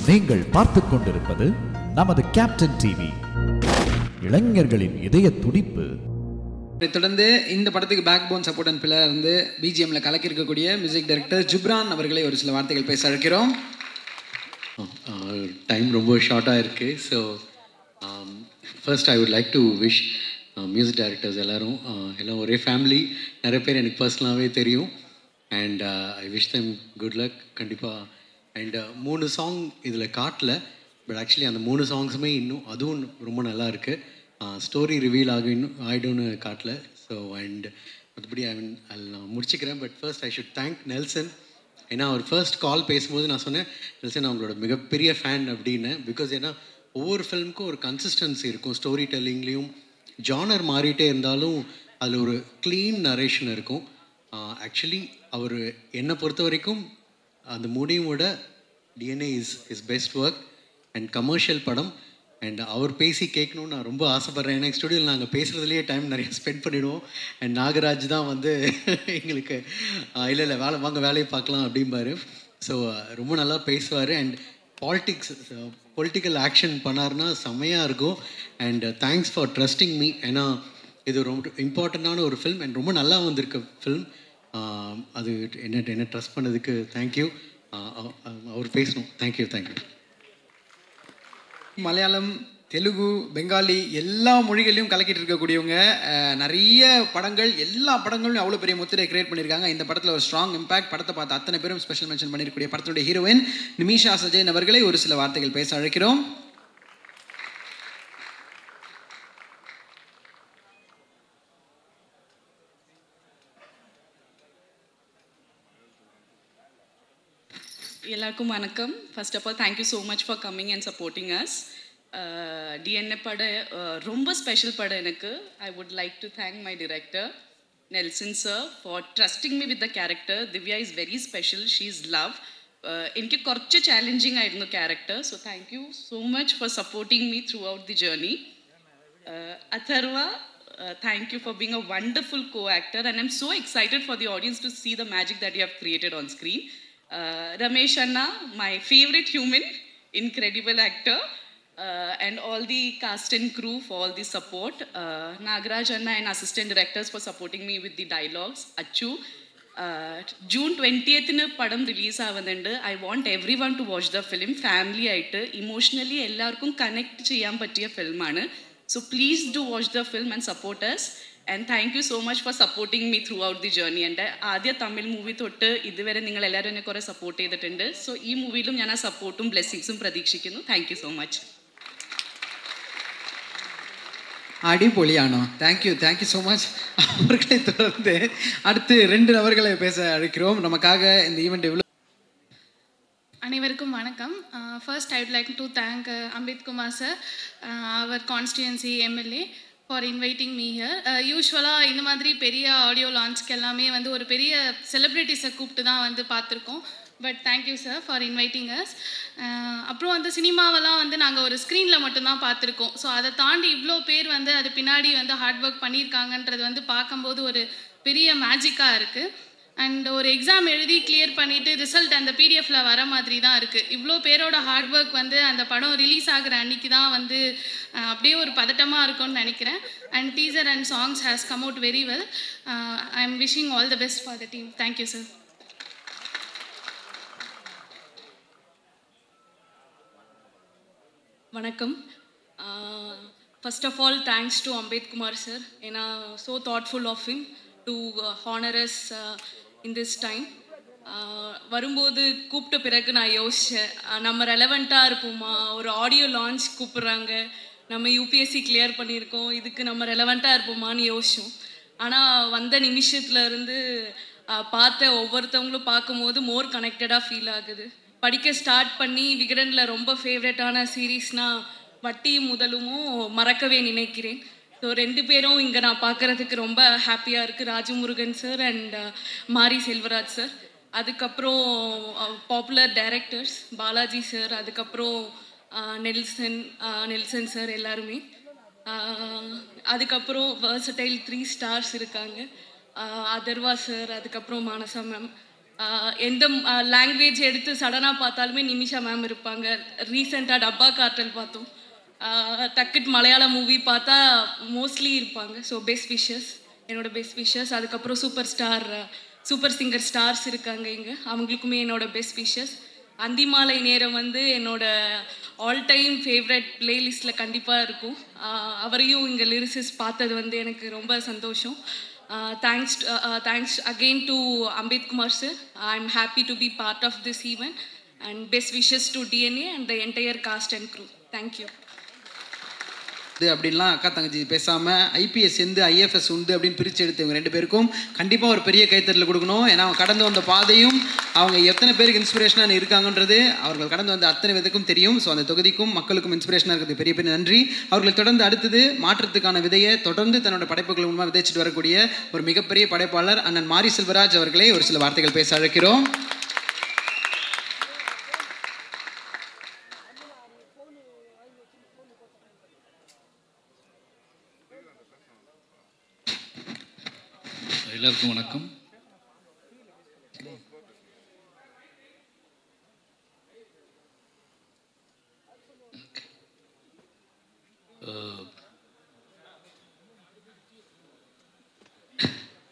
நீங்கள் பார்த்துக் கொண்டிருப்பது நமது கேப்டன் டிவி. இளைஞர்களின் இதய துடிப்பு. தொடர்ந்து இந்த படத்துக்கு backbone support and pillar இருந்து பிஜிஎம்ல கலக்கி இருக்கக்கூடிய மியூசிக் டைரக்டர் ஜிப்ரான் அவர்களை ஒரு சில வார்த்தைகள் பேச அழைக்கிறோம். டைம் ரொம்ப ஷார்ட்டாக இருக்குது. So first I would like to wish music directors எல்லோரும் எல்லாம் ஒரே ஃபேமிலி. நிறைய பேர் எனக்கு பர்சனலாகவே தெரியும். And I wish them good luck கண்டிப்பாக. அண்ட் 3 சாங் இதில் காட்டல, பட் ஆக்சுவலி அந்த 3 சாங்ஸுமே இன்னும் அதுவும் ரொம்ப நல்லா இருக்குது. ஸ்டோரி ரிவீல் ஆகிடும்னு காட்டல. ஸோ அண்ட் மற்றபடி நான் முடிச்சுக்கிறேன். But first I should thank Nelson. ஏன்னா அவர் ஃபர்ஸ்ட் கால் பேசும்போது நான் சொன்னேன், நெல்சன் அவங்களோட மிகப்பெரிய ஃபேன் அப்படின்னு. பிகாஸ் ஏன்னா ஒவ்வொரு ஃபிலிமுக்கும் ஒரு கன்சிஸ்டன்சி இருக்கும். ஸ்டோரி டெல்லிங்லேயும் ஜானர் மாறிட்டே இருந்தாலும் அதில் ஒரு க்ளீன் நரேஷன் இருக்கும். ஆக்சுவலி அவர் என்னை பொறுத்த வரைக்கும் அந்த முடிவோட DNA is best work and commercial படம். அண்ட் அவர் பேசி கேட்கணுன்னு நான் ரொம்ப ஆசைப்பட்றேன். ஏன்னா ஸ்டுடியோவில் நாங்கள் பேசுகிறதுலேயே டைம் நிறைய ஸ்பெண்ட் பண்ணிவிடுவோம். அண்ட் நாகராஜ் தான் வந்து எங்களுக்கு இல்லை வாங்க வேலையை பார்க்கலாம் அப்படிம்பாரு. ஸோ ரொம்ப நல்லா பேசுவார். அண்ட் பொலிட்டிக்கல் ஆக்ஷன் பண்ணார்னா செம்மையாக இருக்கும். And thanks for trusting me. ஏன்னா இது ரொம்ப இம்பார்ட்டண்ட்டான ஒரு ஃபில்ம் அண்ட் ரொம்ப நல்லா வந்திருக்க ஃபில்ம். அது என்ன ட்ரஸ்ட் பண்ணதுக்கு தேங்க்யூ. அவர் பேசணும். தேங்க்யூ. மலையாளம், தெலுங்கு, பெங்காலி எல்லா மொழிகளையும் கலக்கிட்டு இருக்கக்கூடியவங்க. நிறைய படங்கள், எல்லா படங்களும் அவ்வளோ பெரிய முத்திரை கிரியேட் பண்ணியிருக்காங்க. இந்த படத்தில் ஒரு ஸ்ட்ராங் இம்பாக்ட். படத்தை பார்த்து அத்தனை பேரும் ஸ்பெஷல் மென்ஷன் பண்ணியிருக்கக்கூடிய படத்தினுடைய ஹீரோயின் நிமிஷா சஜயன் அவர்களை ஒரு சில வார்த்தைகள் பேச அழைக்கிறோம். எல்லாருக்கும் வணக்கம். First of all thank you so much for coming and supporting us. DNA படம் ரொம்ப ஸ்பெஷல் படம் எனக்கு. I would like to thank my director Nelson sir for trusting me with the character. Divya is very special. She is love. എനിക്ക് കുറച്ച് challenging ആയിരുന്നു character. So thank you so much for supporting me throughout the journey. Atharva, thank you for being a wonderful co-actor, and I'm so excited for the audience to see the magic that you have created on screen. Ramesh Anna, my favorite human, incredible actor, and all the cast and crew for all the support. Nagaraj Anna and assistant directors for supporting me with the dialogues. Achu, June 20th nu padam release avundu. I want everyone to watch the film. Family aittu emotionally ellarkum connect cheyan pattiya film aanu. So please do watch the film and support us. And thank you so much for supporting me throughout the journey. And ആദ്യ Tamil movie തൊട്ട് ഇതുവരെ നിങ്ങൾ എല്ലാവരും എന്നെ കുറേ support ചെയ്തിട്ടുണ്ട്. So ഈ മൂവിയിലും ഞാൻ ആ സപ്പോർട്ടും ബ്ലെസ്സിങ്സും പ്രതീക്ഷിക്കുന്നു. Thank you so much. அடிப்பொலியானோ. Thank you so much. அவர்களை தொடர்ந்து அடுத்து 2 நபர்களை பேச அழைக்கிறோம். நமக்காக இந்த ஈவெண்ட் எவ்வளோ. அனைவருக்கும் வணக்கம். First I would like to thank Ambeth Kumar sir, அவர் constituency MLA, for inviting me here. யூஸ்வலாக இந்த மாதிரி பெரிய ஆடியோ லான்ச்க்கு எல்லாமே வந்து ஒரு பெரிய செலிப்ரிட்டிஸை கூப்பிட்டு தான் வந்து பார்த்துருக்கோம். But thank you sir for inviting as. அப்புறம் வந்து சினிமாவெல்லாம் வந்து நாங்கள் ஒரு ஸ்க்ரீனில் மட்டும்தான் பார்த்துருக்கோம். ஸோ அதை தாண்டி இவ்வளோ பேர் வந்து அது பின்னாடி வந்து ஹார்ட் ஒர்க் பண்ணியிருக்காங்கன்றது வந்து பார்க்கும்போது ஒரு பெரிய மேஜிக்காக இருக்குது. அண்ட் ஒரு எக்ஸாம் எழுதி கிளியர் பண்ணிவிட்டு ரிசல்ட் அந்த பிடிஎஃப்ல வர மாதிரி தான் இருக்குது. இவ்வளோ பேரோட ஹார்ட் ஒர்க் வந்து அந்த படம் ரிலீஸ் ஆகிற அன்றைக்கி தான் வந்து அப்படியே ஒரு பதட்டமாக இருக்கும்னு நினைக்கிறேன். And teaser and songs has come out very well. I am wishing all the best for the team. Thank you sir. வணக்கம். First of all thanks to Ambeth Kumar sir. ஏன்னா so thoughtful of him to honour us in this time. வரும்போது கூப்பிட்ட பிறகு நான் யோசித்தேன், நம்ம ரெலவெண்ட்டாக இருப்போமா? ஒரு ஆடியோ லான்ச் கூப்பிட்றாங்க, நம்ம யூபிஎஸ்சி கிளியர் பண்ணியிருக்கோம், இதுக்கு நம்ம ரெலவெண்ட்டாக இருப்போமான்னு யோசித்தோம். ஆனால் வந்த நிமிஷத்துலேருந்து பார்த்த ஒவ்வொருத்தவங்களும் பார்க்கும்போது மோர் கனெக்டடாக ஃபீல் ஆகுது. படிக்க ஸ்டார்ட் பண்ணி விகடனில் ரொம்ப ஃபேவரட்டான சீரீஸ்னால் வட்டி முதலுமும் மறக்கவே நினைக்கிறேன். ஸோ 2 பேரும் இங்கே நான் பார்க்குறதுக்கு ரொம்ப ஹாப்பியாக இருக்குது. ராஜமுருகன் சார் அண்ட் மாரி செல்வராஜ் சார். அதுக்கப்புறம் பாப்புலர் டைரக்டர்ஸ் பாலாஜி சார், அதுக்கப்புறம் நெல்சன் சார் எல்லாருமே. அதுக்கப்புறம் வெர்சடைல் 3 ஸ்டார்ஸ் இருக்காங்க. அதர்வா சார், அதுக்கப்புறம் மானசா மேம், எந்த லாங்குவேஜ் எடுத்து சடனாக பார்த்தாலுமே நிமிஷா மேம் இருப்பாங்க. ரீசெண்டாக டப்பா கார்ட்டல் பார்த்தோம். டக்குட் மலையாள மூவி பார்த்தா மோஸ்ட்லி இருப்பாங்க. ஸோ பெஸ்ட் விஷஸ், என்னோட பெஸ்ட் விஷஸ். அதுக்கப்புறம் சூப்பர் சிங்கர் ஸ்டார்ஸ் இருக்காங்க இங்கே, அவங்களுக்குமே என்னோட பெஸ்ட் விஷஸ். அந்திமாலை நேரம் வந்து என்னோட ஆல் டைம் ஃபேவரட் பிளேலிஸ்ட்டில் கண்டிப்பாக இருக்கும். அவரையும் இங்கே லிரிசிஸ் பார்த்தது வந்து எனக்கு ரொம்ப சந்தோஷம். Thanks again to Ambit Kumar sir. I'm happy to be part of this event, and best wishes to DNA and the entire cast and crew. Thank you. அப்படின்லாம் அக்கா தங்கச்சி பேசாமல் ஐபிஎஸ் எந்து ஐஎஃப்எஸ் உண்டு அப்படின்னு பிரித்து எடுத்து இவங்க 2 பேருக்கும் கண்டிப்பாக ஒரு பெரிய கைத்தட்டல் கொடுக்கணும். ஏன்னா அவங்க கடந்து வந்த பாதையும் அவங்க எத்தனை பேருக்கு இன்ஸ்பிரேஷனாக இருக்காங்கன்றது அவர்கள் கடந்து வந்த அத்தனை விதக்கும் தெரியும். ஸோ அந்த தொகுதிக்கும் மக்களுக்கும் இன்ஸ்பிரேஷனாக இருக்கிறது பெரிய பெரிய நன்றி. அவர்களை தொடர்ந்து அடுத்தது மாற்றத்துக்கான விதையை தொடர்ந்து தன்னோட படைப்புகள் மூலமாக விதைச்சிட்டு வரக்கூடிய ஒரு மிகப்பெரிய படைப்பாளர் அண்ணன் மாரி செல்வராஜ் அவர்களை ஒரு சில வார்த்தைகள் பேச அழைக்கிறோம். எல்லாருக்கும் வணக்கம்.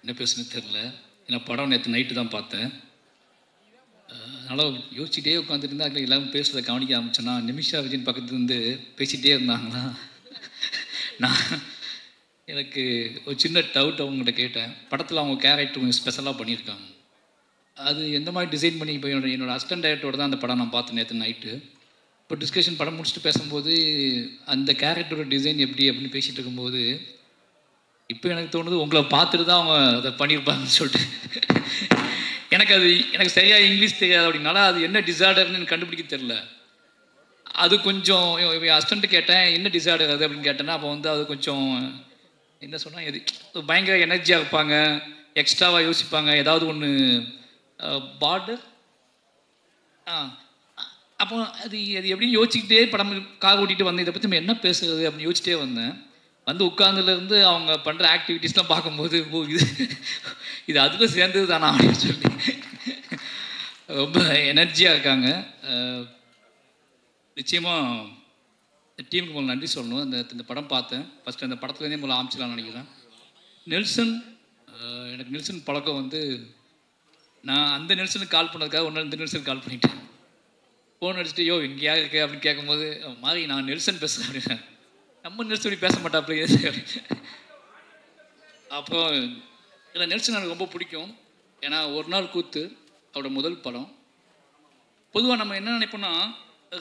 என்ன பேசுன்னு தெரில, ஏன்னா படம் நேற்று நைட்டு தான் பார்த்தேன். அதனால் யோசிச்சுட்டே உட்காந்துட்டு இருந்தா எல்லாரும் பேசுகிறத கவனிக்க ஆரம்பிச்சேன்னா நிமிஷா விஜயன் பக்கத்துலேருந்து பேசிகிட்டே இருந்தாங்களா. நான் எனக்கு ஒரு சின்ன டவுட் அவங்ககிட்ட கேட்டேன். படத்தில் அவங்க கேரக்டர் கொஞ்சம் ஸ்பெஷலாக பண்ணியிருக்காங்க. அது எந்த மாதிரி டிசைன் பண்ணி இப்போ என்னோடய அசிஸ்டன்ட் டைரக்டரோட தான் அந்த படம் நான் பார்த்தேன் நேற்று நைட்டு. இப்போ டிஸ்கஷன் படம் முடிச்சுட்டு பேசும்போது அந்த கேரக்டரோட டிசைன் எப்படி அப்படின்னு பேசிகிட்டு இருக்கும்போது இப்போ எனக்கு தோணுது உங்களை பார்த்துட்டு தான் அவங்க அதை பண்ணியிருப்பாங்கன்னு சொல்லிட்டு. எனக்கு சரியாக இங்கிலீஷ் தெரியாது அப்படின்னால அது என்ன டிசார்டர்னு எனக்கு கண்டுபிடிக்க தெரில. அது கொஞ்சம் அசிஸ்டண்ட்டு கேட்டேன் என்ன டிசார்டர் அது அப்படின்னு கேட்டேன்னா அப்போ வந்து அது கொஞ்சம் என்ன சொன்னால் எது பயங்கர எனர்ஜியாக இருப்பாங்க, எக்ஸ்ட்ராவாக யோசிப்பாங்க, ஏதாவது ஒன்று பார்டர் அப்போ அது எப்படின்னு யோசிச்சுக்கிட்டே படம் கார் ஓட்டிகிட்டு வந்தேன். இதை பற்றி நம்ம என்ன பேசுறது அப்படின்னு யோசிச்சிட்டே வந்தேன். வந்து உட்கார்ந்துலேருந்து அவங்க பண்ணுற ஆக்டிவிட்டீஸ்லாம் பார்க்கும்போது ஓ இது அதில் சேர்ந்தது தானா அப்படின்னு சொல்லி ரொம்ப எனர்ஜியாக இருக்காங்க. நிச்சயமாக டீமுக்கு முதல்ல நன்றி சொல்லணும். இந்த படம் பார்த்தேன். ஃபஸ்ட்டு அந்த படத்துலேருந்தே முதல்ல ஆரம்பிச்சிடலாம்னு நினைக்கிறேன். நெல்சன், எனக்கு நெல்சன் பழக்கம் வந்து நான் அந்த நெல்சனுக்கு கால் பண்ணதுக்காக ஒன்று இந்த நெல்சனுக்கு கால் பண்ணிட்டேன். ஃபோன் அடிச்சுட்டு யோ எங்கேயா இருக்கு அப்படின்னு கேட்கும்போது மாதிரி நான் நெல்சன் பேசுகிறேன் அப்படின்னா நம்ம நெல்சன் பேச மாட்டாப்ல அப்படின்னு. அப்புறம் இதில் நெல்சன் எனக்கு ரொம்ப பிடிக்கும். ஏன்னா ஒரு நாள் கூத்து அவரோட முதல் படம். பொதுவாக நம்ம என்ன நினைப்போம்னா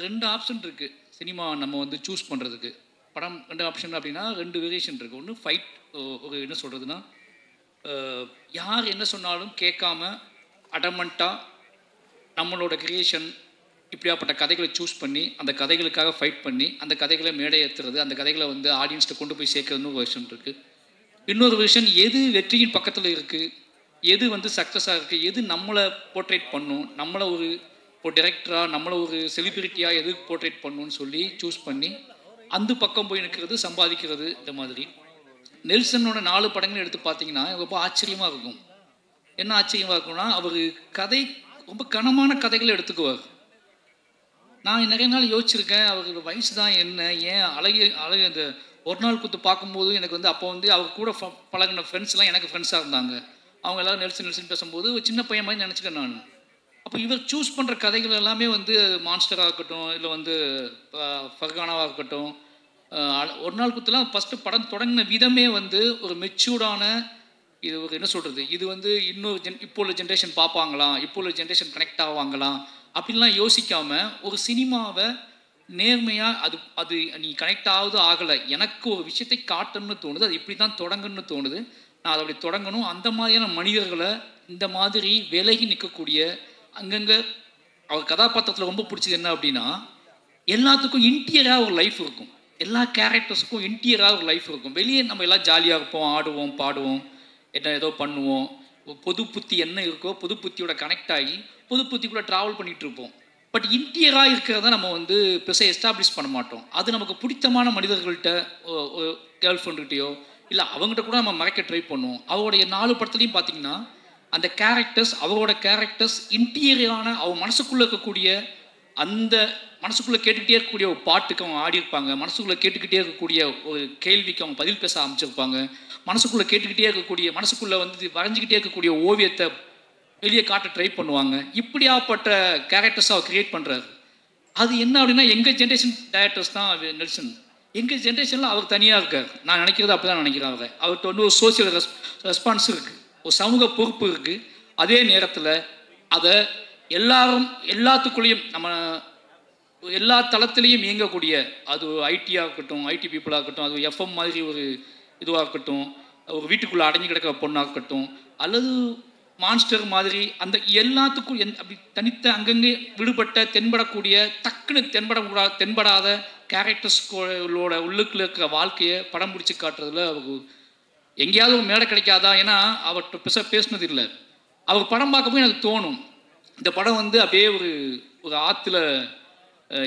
2 ஆப்ஷன் இருக்குது சினிமா நம்ம வந்து சூஸ் பண்ணுறதுக்கு. படம் 2 ஆப்ஷன் அப்படின்னா 2 வேரியேஷன் இருக்குது. ஒன்று ஃபைட், ஒரு என்ன சொல்கிறதுனா யார் என்ன சொன்னாலும் கேட்காம அடமெண்ட்டாக நம்மளோட கிரியேஷன் இப்படியாப்பட்ட கதைகளை சூஸ் பண்ணி அந்த கதைகளுக்காக ஃபைட் பண்ணி அந்த கதைகளை மேடை ஏற்றுறது, அந்த கதைகளை வந்து ஆடியன்ஸ்ட்டை கொண்டு போய் சேர்க்கறதுன்னு ஒரு விஷயம் இருக்குது. இன்னொரு விஷயம் எது வெற்றியின் பக்கத்தில் இருக்குது, எது வந்து சக்ஸஸாக இருக்குது, எது நம்மளை போர்ட்ரேட் பண்ணும், நம்மளை ஒரு டைரக்டராக நம்மளை ஒரு செலிபிரிட்டியாக எது போர்ட்ரேட் பண்ணணும்னு சொல்லி சூஸ் பண்ணி அந்த பக்கம் போய் நிற்கிறது, சம்பாதிக்கிறது. இந்த மாதிரி நெல்சனோட 4 படங்கள் எடுத்து பார்த்தீங்கன்னா ரொம்ப ஆச்சரியமாக இருக்கும். என்ன ஆச்சரியமாக இருக்கும்னா அவர் கதை ரொம்ப கனமான கதைகளை எடுத்துக்குவார். நான் நிறைய நாள் யோசிச்சிருக்கேன் அவரோட வயசு தான் என்ன, ஏன் அழகு அந்த ஒரு நாள் கூத்து பார்க்கும்போது எனக்கு வந்து அப்போ வந்து அவர் கூட பழகின ஃப்ரெண்ட்ஸ்லாம் எனக்கு ஃப்ரெண்ட்ஸாக இருந்தாங்க. அவங்க எல்லோரும் நெல்சன் பேசும்போது ஒரு சின்ன பையன் மாதிரி நினச்சிக்கேன் நான். அப்போ இவர் சூஸ் பண்ணுற கதைகள் எல்லாமே வந்து மான்ஸ்டராக இருக்கட்டும், இல்லை வந்து ஃபர்கானாவாக இருக்கட்டும், ஒரு நாள் கூத்துலாம் ஃபஸ்ட்டு படம் தொடங்கின விதமே வந்து ஒரு மெச்சூர்டான, இது ஒரு என்ன சொல்கிறது, இது வந்து இன்னொரு இப்போ உள்ள ஜென்ரேஷன் பார்ப்பாங்களாம், இப்போ உள்ள ஜென்ரேஷன் கனெக்ட் ஆவாங்களாம் அப்படின்லாம் யோசிக்காமல் ஒரு சினிமாவை நேர்மையாக அது நீ கனெக்ட் ஆகுது ஆகலை, எனக்கு ஒரு விஷயத்தை காட்டணும்னு தோணுது, அது இப்படி தான் தொடங்கணும்னு தோணுது, நான் அதை அப்படி தொடங்கணும். அந்த மாதிரியான மனிதர்களை இந்த மாதிரி விலகி நிற்கக்கூடிய அங்கங்கே அவர் கதாபாத்திரத்தில் ரொம்ப பிடிச்சது என்ன அப்படின்னா எல்லாத்துக்கும் இன்டீரியராக ஒரு லைஃப் இருக்கும். எல்லா கேரக்டர்ஸுக்கும் இன்டீரியராக ஒரு லைஃப் இருக்கும். வெளியே நம்ம எல்லாம் ஜாலியாக இருப்போம், ஆடுவோம், பாடுவோம், என்ன ஏதோ பண்ணுவோம். பொது புத்தி என்ன இருக்கோ பொது புத்தியோட கனெக்ட் ஆகி பொது புத்தி கூட ட்ராவல் பண்ணிகிட்டு இருப்போம். பட் இன்டீரியராக இருக்கிறத நம்ம வந்து பெருசாக எஸ்டாப்ளிஷ் பண்ண மாட்டோம். அது நமக்கு பிடித்தமான மனிதர்கள்ட்ட கேர்ள் ஃப்ரெண்டுகிட்டையோ இல்லை அவங்ககிட்ட கூட நம்ம மறைக்க ட்ரை பண்ணுவோம். அவருடைய 4 படத்துலையும் பார்த்தீங்கன்னா அந்த கேரக்டர்ஸ் அவரோட கேரக்டர்ஸ் இன்டீரியரான அவன் மனசுக்குள்ளே இருக்கக்கூடிய அந்த மனசுக்குள்ளே கேட்டுக்கிட்டே இருக்கக்கூடிய ஒரு பாட்டுக்கு அவங்க ஆடியிருப்பாங்க, மனசுக்குள்ளே கேட்டுக்கிட்டே இருக்கக்கூடிய ஒரு கேள்விக்கு அவங்க பதில் பேச ஆரம்பிச்சிருப்பாங்க, மனசுக்குள்ளே கேட்டுக்கிட்டே இருக்கக்கூடிய மனசுக்குள்ளே வந்து வரைஞ்சிக்கிட்டே இருக்கக்கூடிய ஓவியத்தை வெளியே காட்ட ட்ரை பண்ணுவாங்க. இப்படியாப்பட்ட கேரக்டர்ஸை அவர் க்ரியேட் பண்ணுறாரு. அது என்ன அப்படின்னா எங்கள் ஜென்ரேஷன் டைரக்டர்ஸ் தான் நெல்சன். எங்கள் ஜென்ரேஷனில் அவர் தனியாக இருக்கார். நான் நினைக்கிறது அப்படி தான் நினைக்கிறேன். அவர்கிட்ட வந்து ஒரு சோசியல் ரெஸ்பான்ஸ் இருக்குது, ஒரு சமூக பொறுப்பு இருக்குது. அதே நேரத்தில் அதை எல்லாத்துக்குள்ளேயும் நம்ம எல்லா தளத்துலேயும் இயங்கக்கூடிய, அது ஐடியாக இருக்கட்டும், ஐடி பீப்புளாக இருக்கட்டும், அது எஃப்எம் மாதிரி ஒரு இதுவாக இருக்கட்டும், ஒரு வீட்டுக்குள்ளே அடங்கி கிடக்கிற பொண்ணாக இருக்கட்டும், அல்லது மான்ஸ்டர் மாதிரி அந்த எல்லாத்துக்கும் அப்படி தனித்த அங்கங்கே விடுபட்ட தென்படக்கூடிய டக்குன்னு தென்படாத கேரக்டர்ஸ்களோட உள்ளுக்குள்ள இருக்கிற வாழ்க்கையை படம் பிடிச்சி காட்டுறதுல அவருக்கு எங்கேயாவது ஒரு மேடை கிடைக்காதா? ஏன்னா அவர்கிட்ட பேசினது இல்லை. அவர் படம் பார்க்கும்போது எனக்கு தோணும், இந்த படம் வந்து அப்படியே ஒரு ஆற்றுல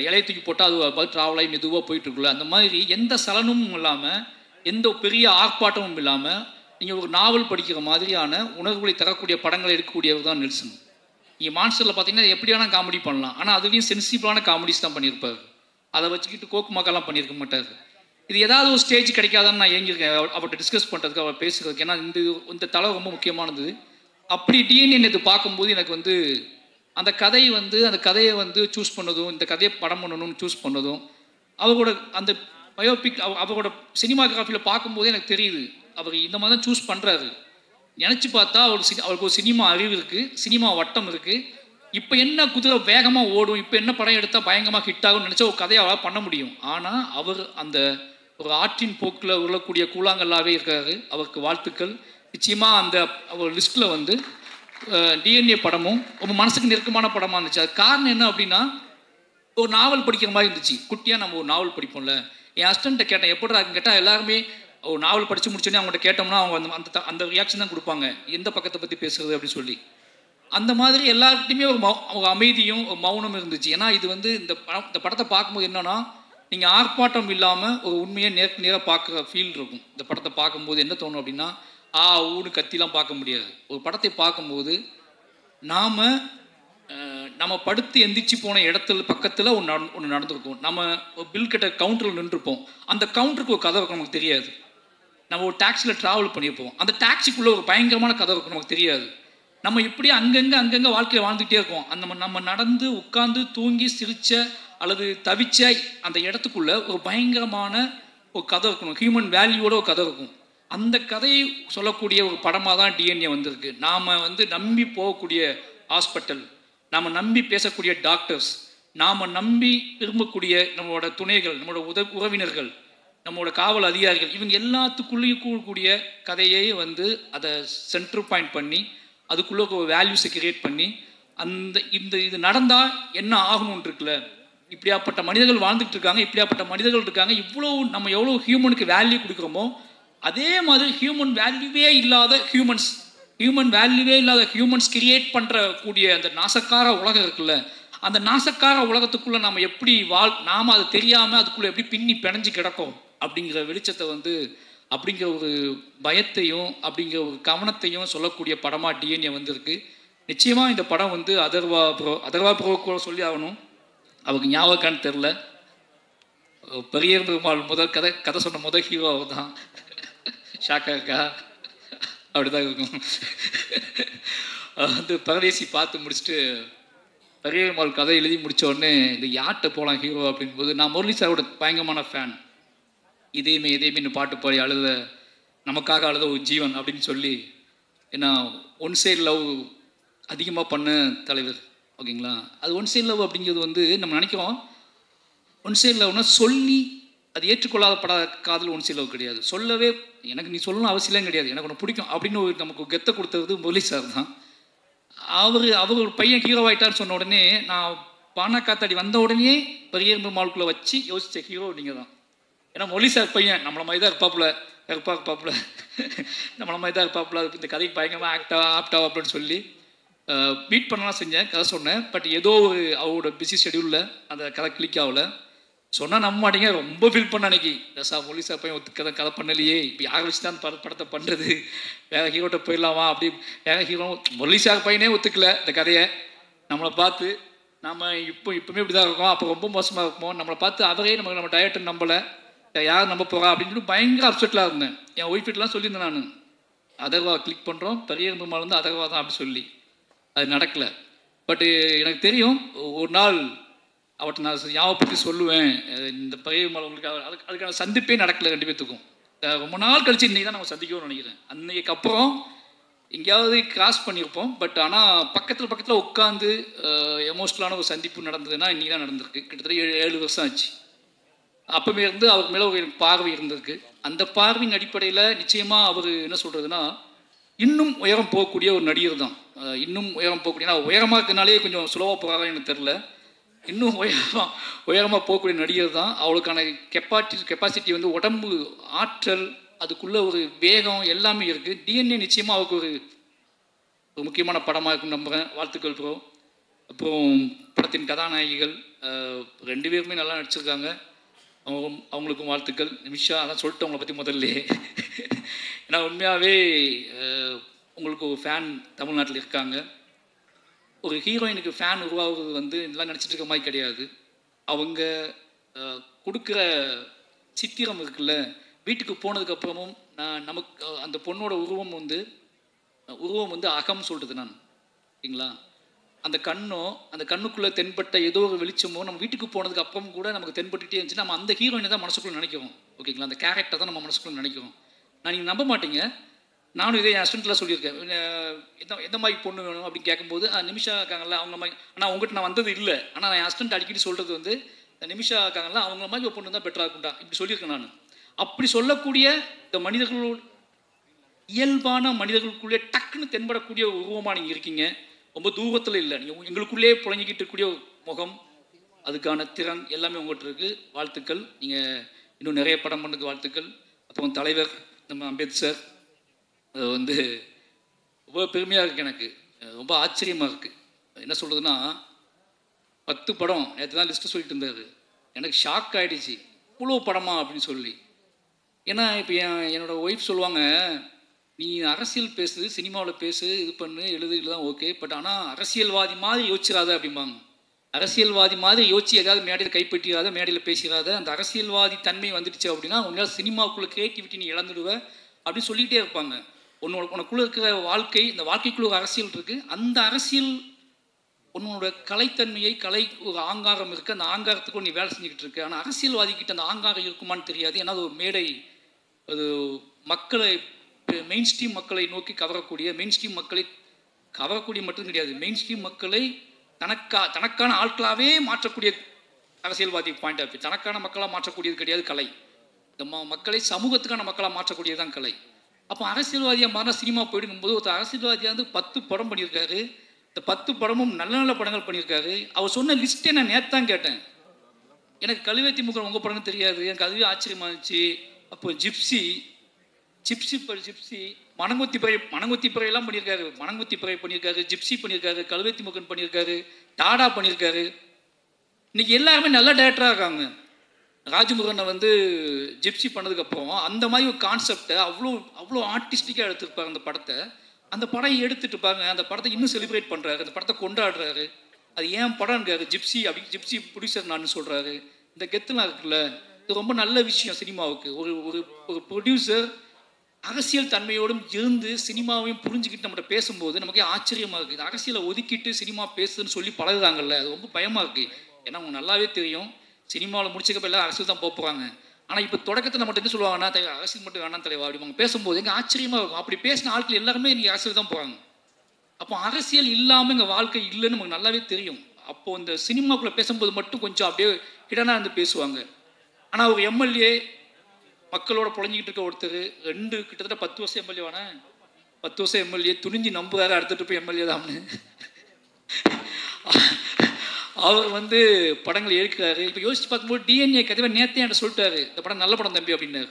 இலையை தூக்கி போட்டால் அது பார்த்து ட்ராவலாகி மெதுவாக போயிட்டுருக்குல்ல, அந்த மாதிரி எந்த சலனமும் இல்லாமல் எந்த பெரிய ஆர்ப்பாட்டமும் இல்லாமல் நீங்கள் ஒரு நாவல் படிக்கிற மாதிரியான உணர்வுகளை தரக்கூடிய படங்களை எடுக்கக்கூடியவர் தான் நெல்சன். நீங்கள் மான்ஸ்டரில் பார்த்தீங்கன்னா எப்படியான காமெடி பண்ணலாம், ஆனால் அதுலேயும் சென்சிபிளான காமெடிஸ் தான் பண்ணியிருப்பார். அதை வச்சுக்கிட்டு கோக்கு மாக்கெல்லாம் பண்ணியிருக்க மாட்டார். இது ஏதாவது ஒரு ஸ்டேஜ் கிடைக்காதான்னு நான் ஏங்கியிருக்கேன் அவர்கிட்ட டிஸ்கஸ் பண்ணுறதுக்கு, அவர் பேசுகிறதுக்கு. ஏன்னா இந்த தலை ரொம்ப முக்கியமானது. அப்படி டிஎன்ஏ இது பார்க்கும்போது எனக்கு வந்து அந்த கதையை வந்து சூஸ் பண்ணதும், இந்த கதையை படம் பண்ணணும்னு சூஸ் பண்ணதும், அவரோட அந்த பயோபிக் அவரோட சினிமாகிராஃபியில் பார்க்கும்போது எனக்கு தெரியுது அவர் இந்த மாதிரி தான் சூஸ் பண்ணுறாரு. நினச்சி பார்த்தா அவருக்கு ஒரு சினிமா அறிவு இருக்குது, சினிமா வட்டம் இருக்குது. இப்போ என்ன குதிரை வேகமாக ஓடும், இப்போ என்ன படம் எடுத்தால் பயங்கரமாக ஹிட் ஆகும்னு நினச்சா ஒரு கதையை அவரால் பண்ண முடியும். ஆனால் அவர் அந்த ஒரு ஆற்றின் போக்கில் உருளக்கூடிய கூழாங்கல்லாவே இருக்காரு. அவருக்கு வாழ்த்துக்கள். நிச்சயமாக அந்த அவர் லிஸ்ட்டில் வந்து டிஎன்ஏ படமும் ரொம்ப மனசுக்கு நெருக்கமான படமாக இருந்துச்சு. அது காரணம் என்ன அப்படின்னா, ஒரு நாவல் படிக்கிற மாதிரி இருந்துச்சு. குட்டியாக நம்ம ஒரு நாவல் படிப்போம்ல. என் ஹஸ்பண்ட்டை கேட்டேன் எப்படிடா கேட்டால், எல்லாருமே ஒரு நாவல் படித்து முடிச்சோன்னே அவங்கள்ட்ட கேட்டோம்னா அவங்க அந்த ரியாக்ஷன் தான் கொடுப்பாங்க, எந்த பக்கத்தை பற்றி பேசுறது அப்படின்னு சொல்லி. அந்த மாதிரி எல்லார்கிட்டையுமே ஒரு அமைதியும் ஒரு மௌனம் இருந்துச்சு. ஏன்னா இது வந்து இந்த படத்தை பார்க்கும்போது என்னன்னா, நீங்கள் ஆர்ப்பாட்டம் இல்லாமல் ஒரு உண்மையை நேராக பார்க்குற ஃபீல் இருக்கும். இந்த படத்தை பார்க்கும்போது என்ன தோணும் அப்படின்னா, ஊடு கத்திலாம் பார்க்க முடியாது. ஒரு படத்தை பார்க்கும்போது நம்ம படுத்து எந்திரிச்சு போன இடத்துல பக்கத்தில் ஒன்று நடந்திருக்கும். நம்ம பில் கட்ட கவுண்டரில் நின்றுருப்போம். அந்த கவுண்டருக்கு ஒரு கதை இருக்கும், நமக்கு தெரியாது. நம்ம ஒரு டாக்ஸியில் ட்ராவல் பண்ணியிருப்போம், அந்த டாக்ஸிக்குள்ளே ஒரு பயங்கரமான கதை இருக்கும், நமக்கு தெரியாது. நம்ம இப்படியே அங்கங்கே வாழ்க்கையை வாழ்ந்துகிட்டே இருக்கோம். நம்ம நடந்து உட்காந்து தூங்கி சிரித்த அல்லது தவிச்ச அந்த இடத்துக்குள்ள ஒரு பயங்கரமான ஒரு கதை இருக்கணும், ஹியூமன் வேல்யூவோட ஒரு கதை இருக்கும். அந்த கதையை சொல்லக்கூடிய ஒரு படமாக தான் டிஎன்ஏ வந்திருக்கு. நாம் வந்து நம்பி போகக்கூடிய ஹாஸ்பிட்டல், நாம் நம்பி பேசக்கூடிய டாக்டர்ஸ், நாம் நம்பி விரும்பக்கூடிய நம்மளோட துணைகள், நம்மளோட உறவினர்கள், நம்மளோட காவல் அதிகாரிகள், இவங்க எல்லாத்துக்குள்ளேயும் கூடக்கூடிய கதையை வந்து அதை சென்டர் பாயிண்ட் பண்ணி அதுக்குள்ளே ஒரு வேல்யூஸை கிரியேட் பண்ணி இது நடந்தால் என்ன ஆகணும்னு இருக்குல்ல, இப்படியாப்பட்ட மனிதர்கள் வாழ்ந்துட்டு இருக்காங்க, இப்படியாப்பட்ட மனிதர்கள் இருக்காங்க, நம்ம எவ்வளோ ஹியூமனுக்கு வேல்யூ கொடுக்குறோமோ அதே மாதிரி ஹியூமன் வேல்யூவே இல்லாத ஹியூமன்ஸ் கிரியேட் பண்ணுறக்கூடிய அந்த நாசக்கார உலகம் இருக்குல்ல, அந்த நாசக்கார உலகத்துக்குள்ளே நம்ம எப்படி நாம் அதை தெரியாமல் அதுக்குள்ளே எப்படி பின்னி பிணைஞ்சு கிடக்கும் அப்படிங்கிற வெளிச்சத்தை வந்து, அப்படிங்கிற ஒரு பயத்தையும் அப்படிங்கிற ஒரு கவனத்தையும் சொல்லக்கூடிய படமாக டிஎன்ஏ வந்திருக்கு. நிச்சயமாக இந்த படம் வந்து அதர்வா ப்ரோ கூட சொல்லி ஆகணும். அவருக்கு ஞாபகம்னு தெரில, பெரிய பெருமாள் கதை சொன்ன முதல் ஹீரோ அவர் தான். ஷாக்கா இருக்கா? அப்படிதான் இருக்கும். வந்து பரதேசி பார்த்து முடிச்சுட்டு பெரிய பெருமாள் கதை எழுதி முடித்த உடனே இந்த யார்கிட்ட போகலாம் ஹீரோ அப்படின்போது, நான் முரளி சாரோட பயங்கரமான ஃபேன். இதேமே பாட்டு பாடி நமக்காக அழுத ஒரு ஜீவன் அப்படின்னு சொல்லி, ஏன்னா ஒன் சைடு லவ் அதிகமாக பண்ண தலைவர், ஓகேங்களா? அது ஒன் சைடு லவ் அப்படிங்கிறது வந்து நம்ம நினைக்கிறோம், ஒன் சைடு லவ்னா சொல்லி அது ஏற்றுக்கொள்ளாத காதல் ஒன் சைடு லவ் கிடையாது. சொல்லவே எனக்கு நீ சொல்லணும் அவசியம் கிடையாது, எனக்கு ஒன்று பிடிக்கும் அப்படின்னு நமக்கு கெத்தை கொடுத்தது முரளி சார் தான். அவர் ஒரு பையன் ஹீரோ ஆகிட்டான்னு சொன்ன உடனே, நான் பானா காத்தாடி வந்த உடனே பெரிய பெருமாளுக்குள்ளே வச்சு யோசித்த ஹீரோ நீங்கள் தான். ஏன்னா முரளி சார் பையன் நம்மளை மாதிரி தான் இருப்பாப்புல, நம்மளை மாதிரி தான் இருப்பாப்புல, இந்த கதைக்கு பயங்கரமாக ஆப்டாவா அப்படின்னு சொல்லி மீட் பண்ணலாம் செஞ்சேன், கதை சொன்னேன். பட் ஏதோ ஒரு அவரோட பிஸி ஷெடியூலில் அந்த கதை கிளிக் ஆகலை. சொன்னால் நம்ப மாட்டீங்க, ரொம்ப ஃபீல் பண்ண அன்னைக்கு. ரசா மொழிசா பையன் கதை பண்ணலையே, இப்போ யாரை வச்சு தான் படத்தை பண்ணுறது, வேற ஹீரோட்ட போயிடலாமா அப்படி. வேற ஹீரோ மொழிசா பையனே ஒத்துக்கல இந்த கதையை. நம்மளை பார்த்து நம்ம இப்போவுமே இப்படி தான் இருக்கோம், அப்போ ரொம்ப மோசமாக இருப்போம். நம்மளை பார்த்து அவரே நம்ம டைரக்டர் நம்பலை, யார் நம்ப போகிறா அப்படின்னு சொல்லி பயங்கர அப்செட்டில் இருந்தேன். என் ஒய்ஃப் வீட்டெலாம் சொல்லியிருந்தேன் நான், அதர்வா கிளிக் பண்ணுறோம், பெரிய பெருமாள் வந்து அதர்வா தான் அப்படி சொல்லி. அது நடக்கலை. பட்டு எனக்கு தெரியும் ஒரு நாள் அவர்கிட்ட நான் ஞாபகப்படுத்தி சொல்லுவேன், இந்த பெரிய பெருமாள் உங்களுக்கு அதுக்கான சந்திப்பே நடக்கலை ரெண்டு பேர்த்துக்கும். ரொம்ப நாள் கழிச்சு இன்றைக்கி தான் நம்ம சந்திக்கணும்னு நினைக்கிறேன். அன்னைக்கு அப்புறம் எங்கேயாவது கிராஸ் பண்ணியிருப்போம், பட் ஆனால் பக்கத்தில் உட்காந்து எமோஷ்னலான ஒரு சந்திப்பு நடந்ததுன்னா இன்றைக்கி தான் நடந்திருக்கு. கிட்டத்தட்ட 7 வருஷம் ஆச்சு. அப்போவே இருந்து அவருக்கு மேலே ஒரு பார்வை இருந்திருக்கு. அந்த பார்வையின் அடிப்படையில் நிச்சயமாக அவர் என்ன சொல்கிறதுனா, இன்னும் உயரம் போகக்கூடிய ஒரு நடிகர் தான். இன்னும் உயரம் போகக்கூடிய, உயரமாக இருக்கிறனாலே கொஞ்சம் சுலவாக போகிறாங்க எனக்கு தெரில. இன்னும் உயரமாக போகக்கூடிய நடிகர் தான். அவளுக்கான கெப்பாசிட்டி வந்து உடம்பு ஆற்றல், அதுக்குள்ளே ஒரு வேகம் எல்லாமே இருக்குது. டிஎன்ஏ நிச்சயமாக அவருக்கு ஒரு முக்கியமான படமாக இருக்குன்னு நம்புகிறேன். வாழ்த்துக்கள் ப்ரோ. அப்புறம் படத்தின் கதாநாயகிகள் 2 பேருமே நல்லா நடிச்சிருக்காங்க, அவங்களுக்கும் வாழ்த்துக்கள். நிமிஷா அதான் சொல்லிட்டு அவங்கள பற்றி முதல்ல. ஏன்னா உண்மையாகவே உங்களுக்கு ஒரு ஃபேன் தமிழ்நாட்டில் இருக்காங்க. ஒரு ஹீரோயினுக்கு ஃபேன் உருவாகுறது வந்து எல்லாம் நினச்சிட்டு இருக்க மாதிரி கிடையாது. அவங்க கொடுக்குற சித்திரம் இருக்குல்ல, வீட்டுக்கு போனதுக்கப்புறமும் நமக்கு அந்த பொண்ணோட உருவம் வந்து அகம் சொல்கிறது நான், ஓகேங்களா. அந்த கண்ணுக்குள்ளே தென்பட்ட ஏதோ ஒரு வெளிச்சமோ நம்ம வீட்டுக்கு போனதுக்கு அப்புறம் கூட நமக்கு தென்பட்டுகிட்டே இருந்துச்சு. நம்ம அந்த ஹீரோயினை தான் மனசுக்குள்ளே நினைக்கிறோம், ஓகேங்களா. அந்த கேரக்டர் தான் நம்ம மனசுக்குள்ளே நினைக்கிறோம். நீங்கள் நம்ப மாட்டீங்க, நானும் இதே என் ஹஸ்பண்ட்லாம் சொல்லியிருக்கேன். எந்த மாதிரி பொண்ணு வேணும் அப்படின்னு கேட்கும்போது நிமிஷா இருக்காங்கல்ல அவங்க மாதிரி. ஆனால் அவங்ககிட்ட நான் வந்தது இல்லை, ஆனால் என் ஹஸ்பண்ட் அடிக்கடி சொல்கிறது வந்து நிமிஷா இருக்காங்கல்ல அவங்கள மாதிரி ஒரு பொண்ணு தான் பெட்டராக இருக்கும்டா இப்படி சொல்லியிருக்கேன் நான். அப்படி சொல்லக்கூடிய இந்த மனிதர்களோட இயல்பான மனிதர்களுக்குள்ளே டக்குன்னு தென்படக்கூடிய ஒரு உருவமாக நீங்கள் இருக்கீங்க. ரொம்ப தூரத்தில் இல்லை, நீங்கள் எங்களுக்குள்ளே புழங்கிக்கிட்டு இருக்கக்கூடிய முகம், அதுக்கான திறன் எல்லாமே உங்கள்கிட்ட இருக்குது. வாழ்த்துக்கள். நீங்கள் இன்னும் நிறைய படம் பண்ணதுக்கு வாழ்த்துக்கள். அப்புறம் தலைவர் நம்ம அம்பேத்கர் வந்து ரொம்ப பெருமையாக இருக்குது, எனக்கு ரொம்ப ஆச்சரியமாக இருக்குது. என்ன சொல்கிறதுனா 10 படம் நேற்று தான் லிஸ்ட்டு சொல்லிட்டு இருந்தார். எனக்கு ஷாக் ஆகிடுச்சு, இவ்வளோ படமா அப்படின்னு சொல்லி. ஏன்னா இப்போ என்னோடய ஒய்ஃப் சொல்லுவாங்க, நீ அரசியல் பேசு, சினிமாவில் பேசு, இது பண்ணு, எழுது தான் ஓகே, பட் ஆனால் அரசியல்வாதி மாதிரி யோசிச்சிடாத அப்படிம்பாங்க. அரசியல்வாதி மாதிரி யோசிச்சு ஏதாவது மேடையில் கைப்பற்றிடாத, மேடையில் பேசிடாத. அந்த அரசியல்வாதி தன்மை வந்துடுச்சு அப்படின்னா உன்னால் சினிமாவுக்குள்ளே கிரியேட்டிவிட்டி நீ இழந்துடுவ அப்படின்னு சொல்லிகிட்டே இருப்பாங்க. உனக்குள்ளே இருக்கிற வாழ்க்கை, இந்த வாழ்க்கைக்குள்ள ஒரு அரசியல் இருக்குது. அந்த அரசியல் உன்னோட கலைத்தன்மையை, கலை ஒரு ஆங்காரம் இருக்குது, அந்த ஆங்காரத்துக்கு நீ வேலை செஞ்சுக்கிட்டு இருக்கு. ஆனால் அரசியல்வாதிக்கிட்ட அந்த ஆங்காரம் இருக்குமான்னு தெரியாது. ஏன்னா அது ஒரு மேடை, அது மக்களை மெயின் ஸ்ட்ரீம் மக்களை நோக்கி கவரக்கூடிய, மெயின் ஸ்ட்ரீம் மக்களை கவரக்கூடிய மட்டும் கிடையாது, மெயின் ஸ்ட்ரீம் மக்களை தனக்கான ஆட்களாகவே மாற்றக்கூடிய அரசியல்வாதி பாயிண்ட் ஆஃப் வியூ. தனக்கான மக்களாக மாற்றக்கூடியது கிடையாது கலை. இந்த மக்களை சமூகத்துக்கான மக்களாக மாற்றக்கூடியது தான் கலை. அப்போ அரசியல்வாதியாக மாறினா சினிமா போயிடுங்கும்போது ஒரு அரசியல்வாதியாக வந்து 10 படம் பண்ணியிருக்காரு. இந்த 10 படமும் நல்ல நல்ல படங்கள் பண்ணியிருக்காரு. அவர் சொன்ன லிஸ்ட்டே நான் நேற்று தான் கேட்டேன். எனக்கு கழுவேத்தி முகம் உங்கள் படம்னு தெரியாது, எனக்கு அதுவே ஆச்சரியமாக இருந்துச்சு. அப்போ ஜிப்சி மணங்கொத்தி பிறையெல்லாம் பண்ணியிருக்காரு. மணங்கொத்தி பிறை பண்ணியிருக்காரு, ஜிப்சி பண்ணியிருக்காரு, கழுவேத்தி முகன் பண்ணியிருக்காரு, டாடா பண்ணியிருக்காரு. இன்னைக்கு எல்லாருமே நல்ல டேரக்டராக இருக்காங்க. ராஜமுருகனை வந்து ஜிப்சி பண்ணதுக்கப்புறம் அந்த மாதிரி ஒரு கான்செப்டை அவ்வளோ ஆர்டிஸ்டிக்காக எடுத்துருப்பாரு அந்த படத்தை. அந்த படம் எடுத்துட்டு பாருங்க, அந்த படத்தை இன்னும் செலிப்ரேட் பண்ணுறாரு, அந்த படத்தை கொண்டாடுறாரு. அது ஏன் படம்ங்காரு, ஜிப்சி அப்படி ஜிப்சி ப்ரொடியூசர் நான் சொல்கிறாரு. இந்த கெத்துலாம் இருக்குல்ல, இது ரொம்ப நல்ல விஷயம் சினிமாவுக்கு. ஒரு ப்ரொடியூசர் அரசியல் தன்மையோடும் இருந்து சினிமாவையும் புரிஞ்சுக்கிட்டு நம்மகிட்ட பேசும்போது நமக்கே ஆச்சரியமாக இருக்குது. இது அரசியலை ஒதுக்கிட்டு சினிமா பேசுன்னு சொல்லி பழகுறாங்கல்ல, அது ரொம்ப பயமாக இருக்குது. ஏன்னா அவங்க நல்லாவே தெரியும் சினிமாவில் முடிச்சுக்கப்ப எல்லாம் அரசியல் தான் போகிறாங்க. ஆனால் இப்போ தொடக்கத்தை நம்மகிட்ட என்ன சொல்லுவாங்கன்னா, அரசியல் மட்டும் வேணாம் தலைவா அப்படிங்க பேசும்போது எங்கள் ஆச்சரியமாக இருக்கும். அப்படி பேசின ஆட்கள் எல்லாருமே நீங்கள் அரசியல் தான் போகிறாங்க. அப்போ அரசியல் இல்லாமல் எங்கள் வாழ்க்கை இல்லைன்னு நமக்கு நல்லாவே தெரியும். அப்போது இந்த சினிமாக்குள்ளே பேசும்போது மட்டும் கொஞ்சம் அப்படியே இடனா இருந்து பேசுவாங்க. ஆனால் ஒரு எம்எல்ஏ மக்களோட புழஞ்சிக்கிட்டு இருக்க ஒருத்தர் கிட்டத்தட்ட 10 வருஷம் எம்எல்ஏ வானே, 10 வருஷம் எம்எல்ஏ துணிஞ்சு நம்புறாரு அடுத்த போய் எம்எல்ஏ தான்னு. அவர் வந்து படங்கள் எடுக்கிறாரு. இப்போ யோசிச்சு பார்க்கும்போது டிஎன்ஏ கதைவை நேற்றே என்கிட்ட சொல்லிட்டாரு, இந்த படம் நல்ல படம் தம்பி அப்படின்னாரு.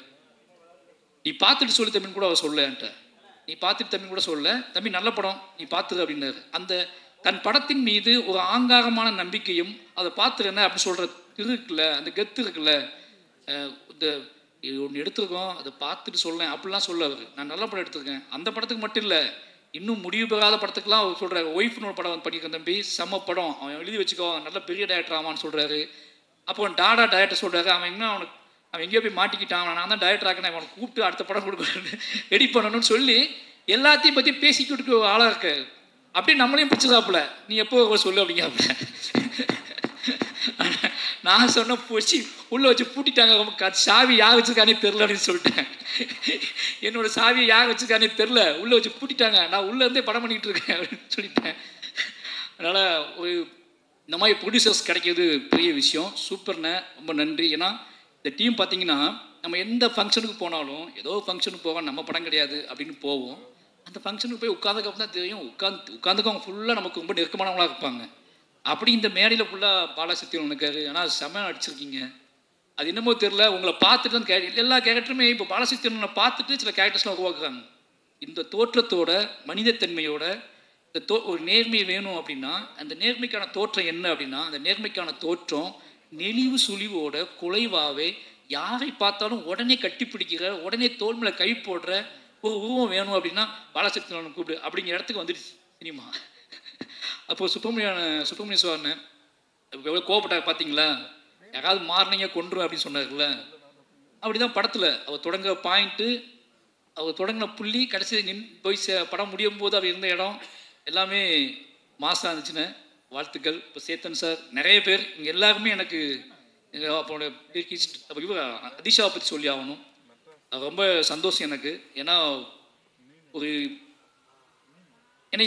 நீ பார்த்துட்டு சொல்லு தம்பின்னு கூட அவர் சொல்ல என்கிட்ட. நீ பார்த்துட்டு தம்பி கூட சொல்ல, தம்பி நல்ல படம் நீ பார்த்துரு அப்படின்னாரு. அந்த தன் படத்தின் மீது ஒரு ஆங்காரமான நம்பிக்கையும் அதை பார்த்துருஎன்ன அப்படி சொல்கிற இருக்குல்ல, அந்த கெத்து இருக்குல்ல, இந்த ஒன்று எடுத்துருக்கோம் அதை பார்த்துட்டு சொல்லேன் அப்படிலாம் சொல்ல அவர். நான் நல்ல படம் எடுத்திருக்கேன், அந்த படத்துக்கு மட்டும் இல்லை இன்னும் முடிவு பெறாத படத்துக்குலாம் அவர் சொல்கிறாரு. ஒய்ஃப்னு ஒரு படம் வந்து பண்ணியிருக்கேன் தம்பி, செம்ம படம், அவன் எழுதி வச்சுக்கோ, நல்ல பெரிய டேரக்டர் ஆமான்னு சொல்கிறாரு. அப்போ டாடா டேரக்டர் சொல்கிறாரு, அவன் இன்னும் அவன் எங்கேயோ போய் மாட்டிக்கிட்டான், நான் தான் டேரக்டர் ஆக்கினேன், அவனை கூப்பிட்டு அடுத்த படம் கொடுக்கணும் ரெடி பண்ணணும்னு சொல்லி எல்லாத்தையும் பற்றி பேசிக்கிட்டு ஆளாக இருக்க. அப்படி நம்மளையும் பிடிச்சதாப்புல, நீ எப்போ சொல்லு அப்படிங்காப்புல. நான் சொன்ன போச்சு உள்ளே வச்சு பூட்டிட்டாங்க, சாவி யார் வச்சுருக்கானே தெரில அப்படின்னு சொல்லிட்டேன். என்னோட சாவியை யார் வச்சுருக்கானே தெரில, உள்ளே வச்சு பூட்டிட்டாங்க, நான் உள்ளேருந்தே படம் பண்ணிக்கிட்டு இருக்கேன் அப்படின்னு சொல்லிட்டேன். அதனால் ஒரு இந்த மாதிரி ப்ரொடியூசர்ஸ் கிடைக்கிறது பெரிய விஷயம். சூப்பர்ண்ணே, ரொம்ப நன்றி. ஏன்னா இந்த டீம் பார்த்தீங்கன்னா நம்ம எந்த ஃபங்க்ஷனுக்கு போனாலும் ஏதோ ஃபங்க்ஷனுக்கு போவோம், நம்ம படம் கிடையாது அப்படின்னு போவோம். அந்த ஃபங்க்ஷனுக்கு போய் உட்காந்துக்கப்புறம் தான் தெரியும், உட்காந்துக்கவங்க ஃபுல்லாக நமக்கு ரொம்ப நெருக்கமானவங்களாக இருப்பாங்க. அப்படி இந்த மேடையில் ஃபுல்லாக பாலசக்திவன் இருக்காரு. ஆனால் செம அடிச்சிருக்கீங்க, அது என்னமோ தெரில, உங்களை பார்த்துட்டு தான் எல்லா கேரக்டருமே இப்போ பாலசக்திவனை பார்த்துட்டு சில கேரக்டர்ஸ்லாம் உருவாக்குறாங்க. இந்த தோற்றத்தோட மனிதத்தன்மையோட இந்த ஒரு நேர்மை வேணும் அப்படின்னா அந்த நேர்மைக்கான தோற்றம் என்ன அப்படின்னா, அந்த நேர்மைக்கான தோற்றம் நெளிவு சுழிவோட குலைவாகவே யாரை பார்த்தாலும் உடனே கட்டிப்பிடிக்கிற, உடனே தோல் மேலே கை போடுற ஒரு உருவம் வேணும் அப்படின்னா பாலசக்திவனை கூப்பிடு அப்படிங்கிற இடத்துக்கு வந்துடுச்சு சினிமா. அப்போது சுப்பிரமணிய சிவாண்ணன் எவ்வளோ கோவப்பட்டார் பார்த்தீங்களா, யாராவது மாறினீங்க கொன்றும் அப்படின்னு சொன்னார்ல. அப்படி தான் படத்தில் அவர் தொடங்குற பாயிண்ட்டு, அவர் தொடங்கின புள்ளி, கடைசி போய் படம் முடியும் போது அவர் இருந்த இடம் எல்லாமே மாசாக இருந்துச்சுன்னு வாழ்த்துக்கள். இப்போ சேத்தன் சார், நிறைய பேர் இங்கே எல்லாருமே எனக்கு அப்போட இவர் அதிஷாவை பற்றி சொல்லி ஆகணும். அது ரொம்ப சந்தோஷம் எனக்கு. ஏன்னா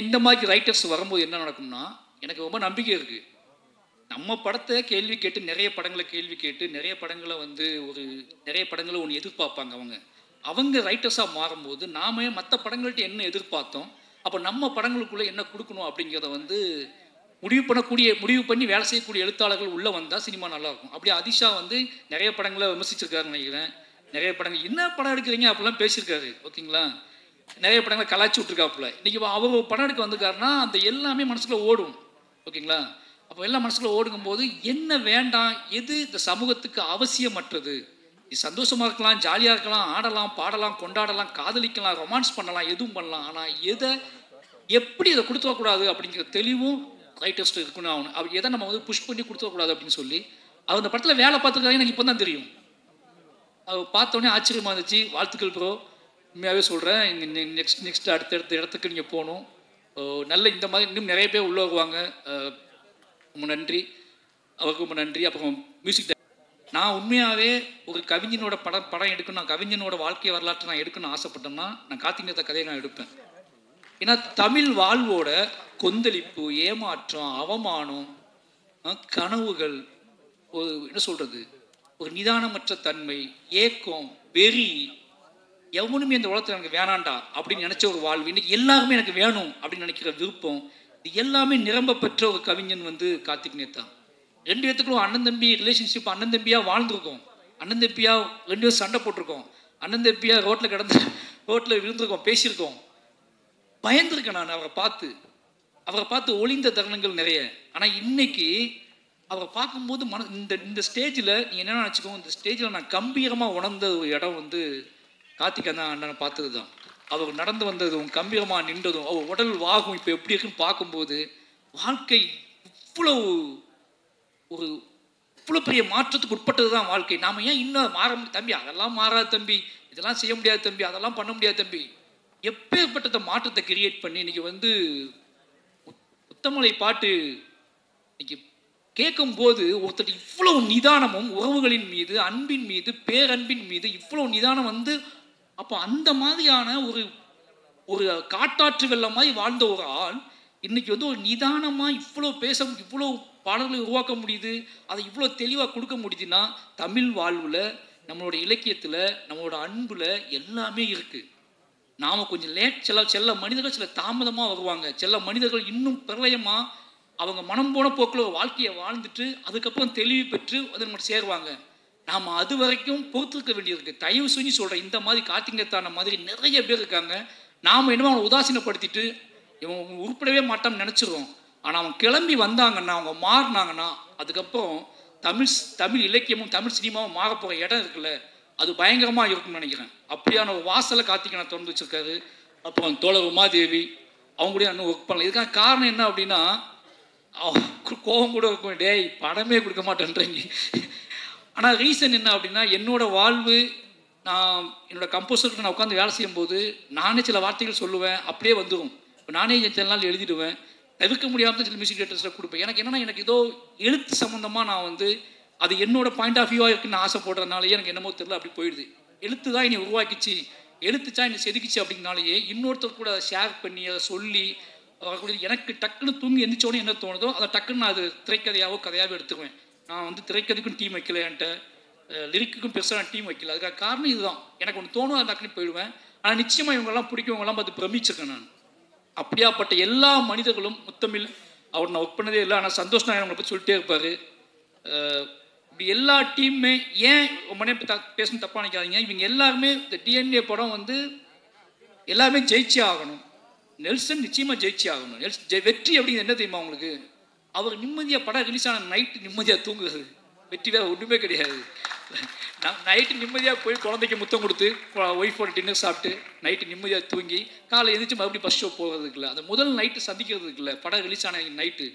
இந்த மாதிரி ரைட்டர்ஸ் வரும்போது என்ன நடக்கும்னா எனக்கு ரொம்ப நம்பிக்கை இருக்குது. நம்ம படத்தை கேள்வி கேட்டு நிறைய படங்களை கேள்வி கேட்டு நிறைய படங்களை நிறைய படங்களை ஒன்று எதிர்பார்ப்பாங்க. அவங்க ரைட்டர்ஸாக மாறும்போது நாம் மற்ற படங்கள்கிட்ட என்ன எதிர்பார்த்தோம், அப்போ நம்ம படங்களுக்குள்ளே என்ன கொடுக்கணும் அப்படிங்கிறத முடிவு பண்ணி வேலை செய்யக்கூடிய எழுத்தாளர்கள் உள்ளே வந்தால் சினிமா நல்லாயிருக்கும். அப்படியே அதிஷா நிறைய படங்களை விமர்சிச்சிருக்காருன்னு நினைக்கிறேன். நிறைய படங்கள் என்ன படம் எடுக்கிறீங்க அப்படிலாம் பேசியிருக்காரு, ஓகேங்களா. நிறைய படங்களை கலாச்சி விட்ருக்காப்புல. இன்றைக்கி அவர் படம் எடுக்க வந்திருக்காருன்னா அந்த எல்லாமே மனசுக்குள்ள ஓடும், ஓகேங்களா. அப்போ எல்லாம் மனசுக்குள்ள ஓடுங்கும்போது என்ன வேண்டாம், எது இந்த சமூகத்துக்கு அவசியமற்றது, இது சந்தோஷமாக இருக்கலாம், ஜாலியாக இருக்கலாம், ஆடலாம், பாடலாம், கொண்டாடலாம், காதலிக்கலாம், ரொமான்ஸ் பண்ணலாம், எதுவும் பண்ணலாம். ஆனால் எப்படி இதை கொடுத்துடக்கூடாது அப்படிங்கிற தெளிவும் ரைட்டர்ஸ்ட்டு இருக்குன்னு ஆகணும். அவர் எதை நம்ம புஷ் பண்ணி கொடுத்துடக்கூடாது அப்படின்னு சொல்லி அவர் அந்த படத்தில் வேலை பார்த்துருக்காங்க. எனக்கு இப்போ தான் தெரியும். அவர் பார்த்தோன்னே ஆச்சரியமாக இருந்துச்சு. வாழ்த்துக்கள் ப்ரோ, உண்மையாகவே சொல்கிறேன். நெக்ஸ்ட் அடுத்தடுத்த இடத்துக்கு நீங்கள் போகணும். நல்ல இந்த மாதிரி இன்னும் நிறைய பேர் உள்ளே வருவாங்க. ரொம்ப நன்றி, அவருக்கு ரொம்ப நன்றி. அப்புறம் மியூசிக் நான் உண்மையாகவே ஒரு கவிஞனோட படம் எடுக்கணும், நான் கவிஞனோட வாழ்க்கை வரலாற்றை நான் எடுக்கணும்னு ஆசைப்பட்டேன்னா நான் கார்த்திக் நேத்தா கதையை நான் எடுப்பேன். ஏன்னா தமிழ் வாழ்வோட கொந்தளிப்பு, ஏமாற்றம், அவமானம், கனவுகள், என்ன சொல்கிறது, ஒரு நிதானமற்ற தன்மை, ஏக்கம், வெறி, எவனுமே இந்த உலகத்தில் எனக்கு வேணாண்டா அப்படின்னு நினச்ச ஒரு வாழ்வு, இன்றைக்கி எல்லாருமே எனக்கு வேணும் அப்படின்னு நினைக்கிற விருப்பம், இது எல்லாமே நிரம்ப பெற்ற ஒரு கவிஞன் கார்த்திக் நேத்தா. ரெண்டு பேத்துக்கும் அண்ணன் தம்பி ரிலேஷன்ஷிப், அண்ணன் தம்பியாக வாழ்ந்துருக்கோம், அண்ணன் தம்பியாக ரெண்டு பேரும் சண்டை போட்டிருக்கோம், அண்ணன் தம்பியாக ரோட்டில் விழுந்திருக்கோம், பேசியிருக்கோம், பயந்துருக்கேன் நான் அவரை பார்த்து ஒளிந்த தருணங்கள் நிறைய. ஆனால் இன்னைக்கு அவரை பார்க்கும்போது இந்த ஸ்டேஜில் நீ என்ன நினச்சிக்கோ, இந்த ஸ்டேஜில் நான் கம்பீரமாக உணர்ந்த ஒரு இடம் கார்த்திக் அண்ணனை பார்த்தது தான். அவர் நடந்து வந்ததும் கம்பீரமாக நின்றதும் அவர் உடல் வாகும் இப்போ எப்படி இருக்குன்னு பார்க்கும்போது வாழ்க்கை இவ்வளோ பெரிய மாற்றத்துக்கு உட்பட்டது தான் வாழ்க்கை. நாம் ஏன் இன்னும் மாற தம்பி, அதெல்லாம் மாறாது தம்பி, இதெல்லாம் செய்ய முடியாது தம்பி, அதெல்லாம் பண்ண முடியாது தம்பி, எப்பேற்பட்ட மாற்றத்தை கிரியேட் பண்ணி இன்னைக்கு முத்தமலை பாட்டு இன்னைக்கு கேட்கும்போது ஒருத்தர் இவ்வளவு நிதானமும் உறவுகளின் மீது, அன்பின் மீது, பேரன்பின் மீது இவ்வளவு நிதானம் அப்போ அந்த மாதிரியான ஒரு காட்டாற்று வெள்ளம் மாதிரி வாழ்ந்த ஒரு ஆள் இன்னைக்கு ஒரு நிதானமாக இவ்வளோ பாடல்களை உருவாக்க முடியுது, அதை இவ்வளோ தெளிவாக கொடுக்க முடியுதுன்னா தமிழ் வாழ்வில், நம்மளோட இலக்கியத்தில், நம்மளோட அன்பில் எல்லாமே இருக்குது. நாம் கொஞ்சம் சில மனிதர்கள் சில தாமதமாக வருவாங்க, சில மனிதர்கள் இன்னும் பிரளயமாக அவங்க மனம் போன போக்கில் ஒரு வாழ்க்கையை வாழ்ந்துட்டு அதுக்கப்புறம் தெளிவு பெற்று அதை நம்ம சேருவாங்க. நாம் அது வரைக்கும் பொறுத்திருக்க வேண்டியிருக்கு. தயவு செஞ்சு சொல்கிறேன், இந்த மாதிரி கார்த்திக் நேத்தான மாதிரி நிறைய பேர் இருக்காங்க. நாம் என்னமோ அவனை உதாசீனப்படுத்திட்டு இவன் உருப்படவே மாட்டான்னு நினச்சிருவோம். ஆனால் அவங்க கிளம்பி வந்தாங்கன்னா, அவங்க மாறினாங்கன்னா அதுக்கப்புறம் தமிழ் இலக்கியமும் தமிழ் சினிமாவும் மாற போகிற இடம் இருக்குல்ல, அது பயங்கரமாக இருக்கும்னு நினைக்கிறேன். அப்படியான ஒரு வாசலை கார்த்திகேயன் திறந்து வச்சுருக்காரு. அப்புறம் தோழர் உமாதேவி அவங்க கூட இன்னும் ஒர்க் பண்ணலாம். இதுக்கான காரணம் என்ன அப்படின்னா, கோபம் கூட இருக்கும், டேய் படமே கொடுக்க மாட்டேன்றீங்க. ஆனால் ரீசன் என்ன அப்படின்னா, என்னோட வாழ்வு, நான் என்னோட கம்போசருக்கு நான் உட்காந்து வேலை செய்யும்போது நானே சில வார்த்தைகள் சொல்லுவேன், அப்படியே வந்துடும். இப்போ நானே சில நாள் எழுதிடுவேன், தவிர்க்க முடியாமல் சில மியூசிக் டேரக்டர்ஸில் கொடுப்பேன். எனக்கு என்னென்னா, எனக்கு ஏதோ எழுத்து சம்மந்தமாக நான் வந்து அது என்னோட பாயிண்ட் ஆஃப் வியூவாக இருக்குன்னு ஆசைப்படுறதுனாலேயே எனக்கு என்னமோ தெரியல, அப்படி போயிடுது. எழுத்து தான் என்னை உருவாக்கிச்சு, எழுத்துச்சா என்னை செதுக்கிச்சு அப்படின்னாலேயே இன்னொருத்தர் கூட அதை ஷேர் பண்ணி அதை சொல்லி எனக்கு டக்குன்னு தூங்கி எந்திரிச்சோடனே என்ன தோணுதோ அதை டக்குன்னு நான் அது திரைக்கதையாவோ கதையாகவோ எடுத்துக்குவேன். நான் வந்து திரைக்கதைக்கும் டீம் வைக்கல, என்கிட்ட லிரிக்குக்கும் பெருசாக நான் டீம் வைக்கல. அதுக்காக காரணம் இதுதான். எனக்கு ஒன்று தோணும், அது டக்குன்னு போயிடுவேன். ஆனால் நிச்சயமாக இவங்கெல்லாம் பிடிக்கும் பார்த்து பிரமிச்சிருக்கேன் நான். அப்படியாப்பட்ட எல்லா மனிதர்களும் முத்தமிழ் அவர் நான் ஒர்க் பண்ணதே இல்லை, ஆனால் சந்தோஷ் நாயகன் அவங்களை பற்றி சொல்லிட்டே இருப்பார். இப்படி எல்லா டீமுமே ஏன் ரொம்ப நேரம் பேசணும் தப்பாக நினைக்காதீங்க. இவங்க எல்லாருமே இந்த டிஎன்ஏ படம் வந்து எல்லாருமே ஜெயிச்சே ஆகணும். நெல்சன் நிச்சயமாக ஜெயிச்சே ஆகணும். வெற்றி அப்படிங்கிறது என்ன தெரியுமா உங்களுக்கு? அவர் நிம்மதியாக படம் ரிலீஸ் ஆன நைட்டு நிம்மதியாக தூங்குறது. வெற்றி வேறு ஒன்றுமே கிடையாது. நைட்டு நிம்மதியாக போய் குழந்தைக்கு முத்தம் கொடுத்து ஒய்ஃபோட டின்னர் சாப்பிட்டு நைட்டு நிம்மதியாக தூங்கி காலை எழுந்திரிச்சு மறுபடியும் ஃபஸ்ட் ஷோ போகிறதுக்கு இல்லை, அந்த முதல் நைட்டு சந்திக்கிறதுக்கு இல்லை, படம் ரிலீஸ் ஆன நைட்டு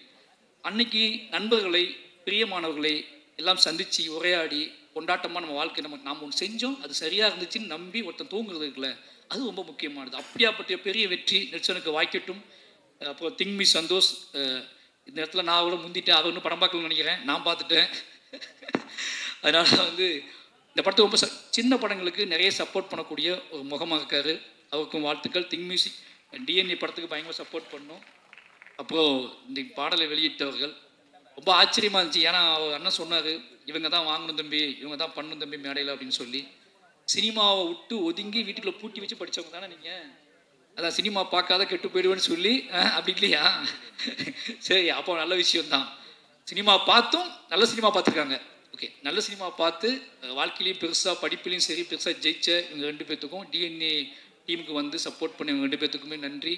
அன்னைக்கு நண்பர்களை பிரியமானவர்களை எல்லாம் சந்தித்து உரையாடி கொண்டாட்டமாக நம்ம வாழ்க்கை நாம் ஒன்று செஞ்சோம், அது சரியாக இருந்துச்சுன்னு நம்பி ஒருத்தன் தூங்குறதுக்குல, அது ரொம்ப முக்கியமானது. அப்படியாப்பட்ட பெரிய வெற்றி நெல்சனுக்கு வாய்க்கட்டும். அப்புறம் திங்மி சந்தோஷ், இந்த இடத்துல நான் கூட முந்திட்டேன், அவர் இன்னும் படம் பார்க்கணும்னு நினைக்கிறேன், நான் பார்த்துட்டேன். அதனால் வந்து இந்த படத்தை ரொம்ப சின்ன படங்களுக்கு நிறைய சப்போர்ட் பண்ணக்கூடிய ஒரு முகமாக இருக்கார். அவருக்கும் வாழ்த்துக்கள். திங் மியூசிக் டிஎன்ஏ படத்துக்கு பயங்கர சப்போர்ட் பண்ணோம். அப்புறம் இந்த பாடலை வெளியிட்டவர்கள் ரொம்ப ஆச்சரியமாக இருந்துச்சு. ஏன்னா அவர் அண்ணன் சொன்னார், இவங்க தான் வாங்கணும் தம்பி, இவங்க தான் பண்ணணும் தம்பி மேடையில் அப்படின்னு சொல்லி. சினிமாவை விட்டு ஒதுங்கி வீட்டுக்குள்ளே பூட்டி வச்சு படித்தவங்க தானே நீங்கள்? அதான் சினிமா பார்க்காத கெட்டு போயிடுவேன்னு சொல்லி அப்படி இல்லையா? சரி, அப்போ நல்ல விஷயம்தான். சினிமா பார்த்தும் நல்ல சினிமா பார்த்துருக்காங்க. ஓகே, நல்ல சினிமா பார்த்து வாழ்க்கையிலையும் பெருசாக படிப்புலையும் சரி பெருசாக ஜெயிச்ச இவங்க 2 பேர்த்துக்கும் டிஎன்ஏ டீமுக்கு வந்து சப்போர்ட் பண்ண இவங்க 2 பேர்த்துக்குமே நன்றி,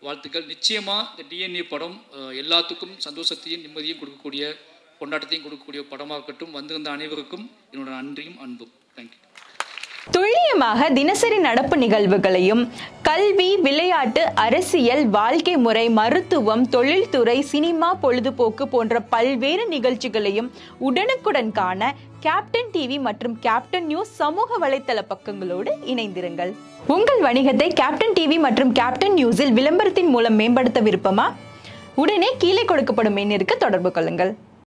வாழ்த்துக்கள். நிச்சயமாக இந்த டிஎன்ஏ படம் எல்லாத்துக்கும் சந்தோஷத்தையும் நிம்மதியும் கொடுக்கக்கூடிய கொண்டாட்டத்தையும் கொடுக்கக்கூடிய படமாக இருக்கட்டும். வந்திருந்த அனைவருக்கும் என்னோட நன்றியும் அன்பும். தேங்க்யூ. துல்லியமாக தினசரி நடப்பு நிகழ்வுகளையும் கல்வி, விளையாட்டு, அரசியல், வாழ்க்கை முறை, மருத்துவம், தொழில்துறை, சினிமா, பொழுதுபோக்கு போன்ற பல்வேறு நிகழ்ச்சிகளையும் உடனுக்குடன் காண கேப்டன் டிவி மற்றும் கேப்டன் நியூஸ் சமூக வலைத்தள பக்கங்களோடு இணைந்திருங்கள். உங்கள் வணிகத்தை கேப்டன் டிவி மற்றும் கேப்டன் நியூஸில் விளம்பரத்தின் மூலம் மேம்படுத்த விருப்பமா? உடனே கீழே கொடுக்கப்படும் எண்ணிற்கு தொடர்பு கொள்ளுங்கள்.